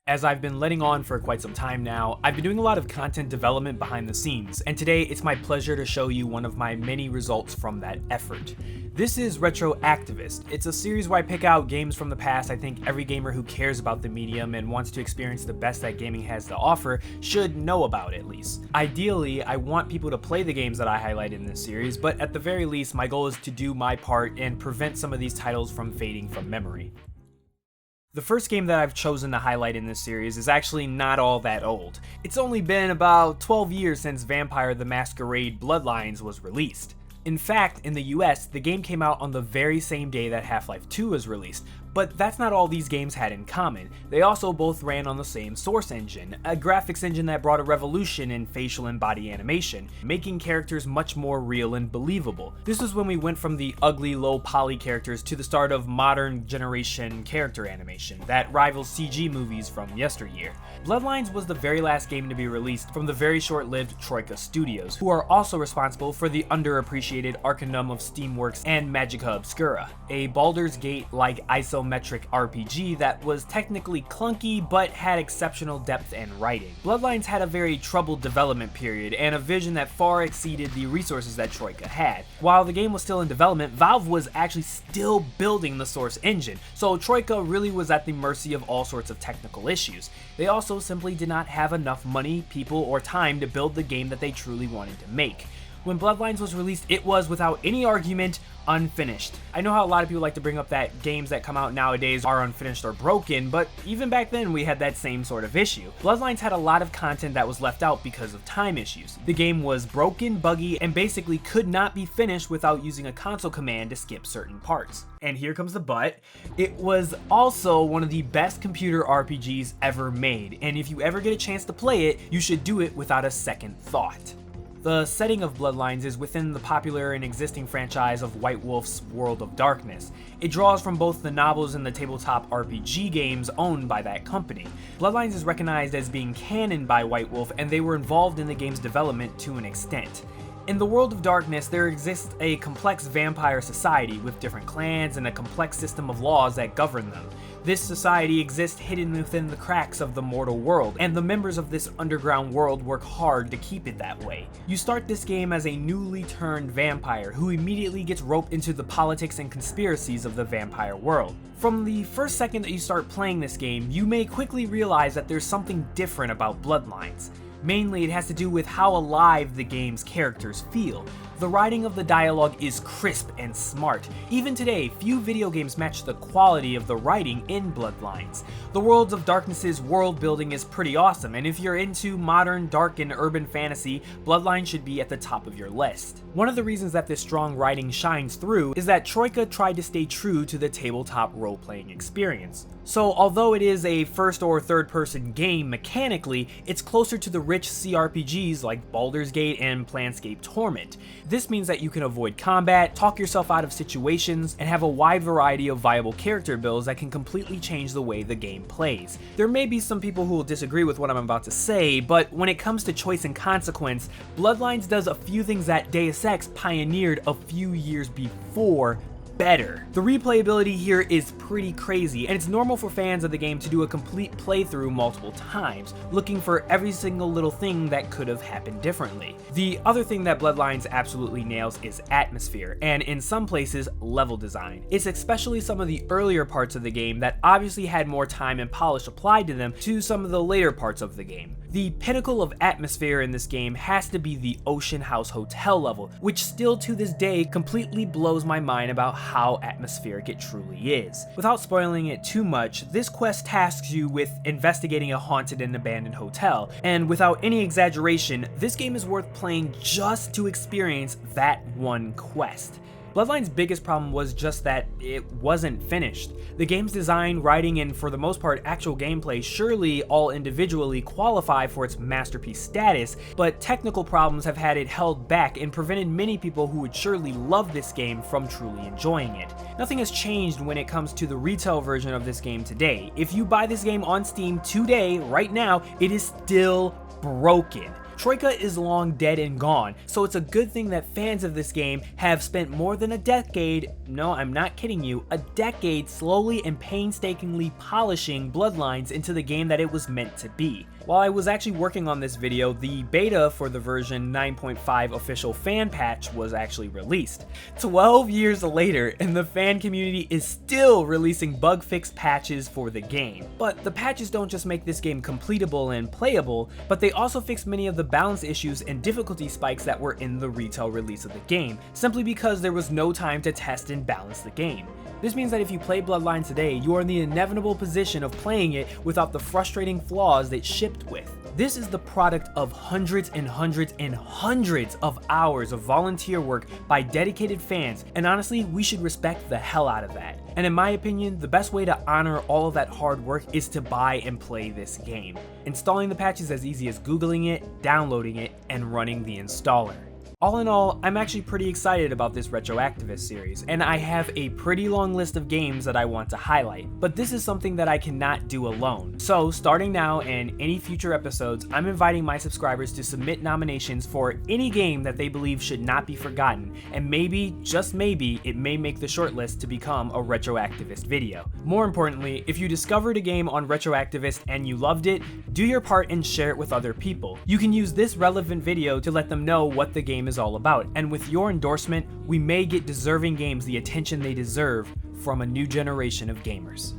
As I've been letting on for quite some time now, I've been doing a lot of content development behind the scenes, and today it's my pleasure to show you one of my many results from that effort. This is Retroactivist. It's a series where I pick out games from the past I think every gamer who cares about the medium and wants to experience the best that gaming has to offer should know about at least. Ideally, I want people to play the games that I highlight in this series, but at the very least, my goal is to do my part and prevent some of these titles from fading from memory. The first game that I've chosen to highlight in this series is actually not all that old. It's only been about 12 years since Vampire the Masquerade Bloodlines was released. In fact, in the US, the game came out on the very same day that Half-Life 2 was released, but that's not all these games had in common. They also both ran on the same source engine, a graphics engine that brought a revolution in facial and body animation, making characters much more real and believable. This was when we went from the ugly, low poly characters to the start of modern generation character animation that rivals CG movies from yesteryear. Bloodlines was the very last game to be released from the very short-lived Troika Studios, who are also responsible for the underappreciated Arcanum of Steamworks and Magica Obscura, a Baldur's Gate-like isometric RPG that was technically clunky but had exceptional depth and writing. Bloodlines had a very troubled development period and a vision that far exceeded the resources that Troika had. While the game was still in development, Valve was actually still building the source engine, so Troika really was at the mercy of all sorts of technical issues. They also simply did not have enough money, people, or time to build the game that they truly wanted to make. When Bloodlines was released, it was, without any argument, unfinished. I know how a lot of people like to bring up that games that come out nowadays are unfinished or broken, but even back then we had that same sort of issue. Bloodlines had a lot of content that was left out because of time issues. The game was broken, buggy, and basically could not be finished without using a console command to skip certain parts. And here comes the but. It was also one of the best computer RPGs ever made, and if you ever get a chance to play it, you should do it without a second thought. The setting of Bloodlines is within the popular and existing franchise of White Wolf's World of Darkness. It draws from both the novels and the tabletop RPG games owned by that company. Bloodlines is recognized as being canon by White Wolf, and they were involved in the game's development to an extent. In the World of Darkness, there exists a complex vampire society with different clans and a complex system of laws that govern them. This society exists hidden within the cracks of the mortal world, and the members of this underground world work hard to keep it that way. You start this game as a newly turned vampire who immediately gets roped into the politics and conspiracies of the vampire world. From the first second that you start playing this game, you may quickly realize that there's something different about Bloodlines. Mainly, it has to do with how alive the game's characters feel. The writing of the dialogue is crisp and smart. Even today, few video games match the quality of the writing in Bloodlines. The Worlds of Darkness's world building is pretty awesome, and if you're into modern, dark, and urban fantasy, Bloodlines should be at the top of your list. One of the reasons that this strong writing shines through is that Troika tried to stay true to the tabletop role-playing experience. So although it is a first or third person game mechanically, it's closer to the rich CRPGs like Baldur's Gate and Planescape Torment. This means that you can avoid combat, talk yourself out of situations, and have a wide variety of viable character builds that can completely change the way the game plays. There may be some people who will disagree with what I'm about to say, but when it comes to choice and consequence, Bloodlines does a few things that Deus Ex pioneered a few years before better. The replayability here is pretty crazy, and it's normal for fans of the game to do a complete playthrough multiple times, looking for every single little thing that could have happened differently. The other thing that Bloodlines absolutely nails is atmosphere, and in some places, level design. It's especially some of the earlier parts of the game that obviously had more time and polish applied to them to some of the later parts of the game. The pinnacle of atmosphere in this game has to be the Ocean House Hotel level, which still to this day completely blows my mind about how atmospheric it truly is. Without spoiling it too much, this quest tasks you with investigating a haunted and abandoned hotel, and without any exaggeration, this game is worth playing just to experience that one quest. Bloodline's biggest problem was just that it wasn't finished. The game's design, writing, and for the most part actual gameplay surely all individually qualify for its masterpiece status, but technical problems have had it held back and prevented many people who would surely love this game from truly enjoying it. Nothing has changed when it comes to the retail version of this game today. If you buy this game on Steam today, right now, it is still broken. Troika is long dead and gone, so it's a good thing that fans of this game have spent more than a decade, no, I'm not kidding you, a decade slowly and painstakingly polishing Bloodlines into the game that it was meant to be. While I was actually working on this video, the beta for the version 9.5 official fan patch was actually released. 12 years later, and the fan community is still releasing bug-fixed patches for the game. But the patches don't just make this game completable and playable, but they also fix many of the balance issues and difficulty spikes that were in the retail release of the game, simply because there was no time to test and balance the game. This means that if you play Bloodlines today, you are in the inevitable position of playing it without the frustrating flaws that it shipped with. This is the product of hundreds and hundreds and hundreds of hours of volunteer work by dedicated fans, and honestly, we should respect the hell out of that. And in my opinion, the best way to honor all of that hard work is to buy and play this game. Installing the patch is as easy as Googling it, downloading it, and running the installer. All in all, I'm actually pretty excited about this Retroactivist series, and I have a pretty long list of games that I want to highlight, but this is something that I cannot do alone. So starting now and any future episodes, I'm inviting my subscribers to submit nominations for any game that they believe should not be forgotten, and maybe, just maybe, it may make the shortlist to become a Retroactivist video. More importantly, if you discovered a game on Retroactivist and you loved it, do your part and share it with other people. You can use this relevant video to let them know what the game is all about, and with your endorsement, we may get deserving games the attention they deserve from a new generation of gamers.